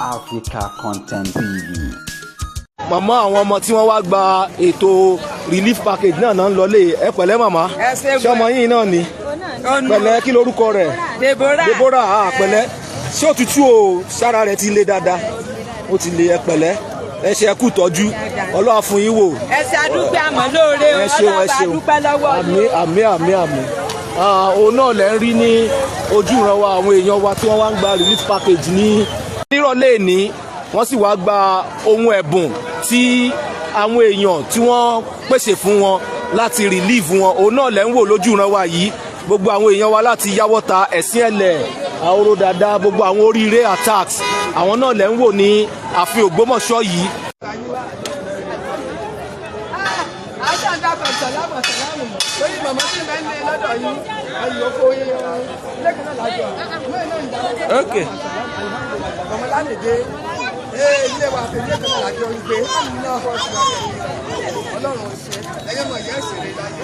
Africa Content TV. Màmá àwọn ọmọ tí wọ́n wá gba ètò relief package náà ń lọlé ẹ pẹ̀lẹ́ màmá ṣé ọmọ yín náà ni pẹ̀lẹ́ kí lorúkọ rẹ̀ Deborah pẹ̀lẹ́ ṣé òtútù o sára rẹ̀ ti le dáadáa ó ti le ẹ pẹ̀lẹ́ ẹ ṣe kú tọ́jú Ọlọ́run fún yín wò ẹ ṣe àdúpẹ́ àmọ́ lóore Ọlọ́run àdúpẹ́ lọ́wọ́ àmín òun náà lẹ́ ń rí ní ojú ìran wa àwọn èèyàn wa tí wọ́n wá ń gba relief package ní nírọ̀lẹ́ ní wọ́n sì wá gba ohun ẹ̀bùn tí àwọn èèyàn tí wọ́n pèsè fún wọn láti relieve wọn òun náà lẹ́ ń wò lójú ìran wa yìí gbogbo àwọn èèyàn wa láti Yáwọ́ta Ẹ̀sìn Ẹ̀lẹ̀ Àhóró Dàda gbogbo àwọn Oriire attacks àwọn náà lẹ́ ń wò ní ààfin Ògbómọ̀ṣọ́ yìí. Okay. ilé wa fi ilé kan lájọ gbé náà fọ́ sí Ọlọ́run ṣe ẹyẹ mọ̀ ìyá ìṣẹ̀lẹ̀ láyé.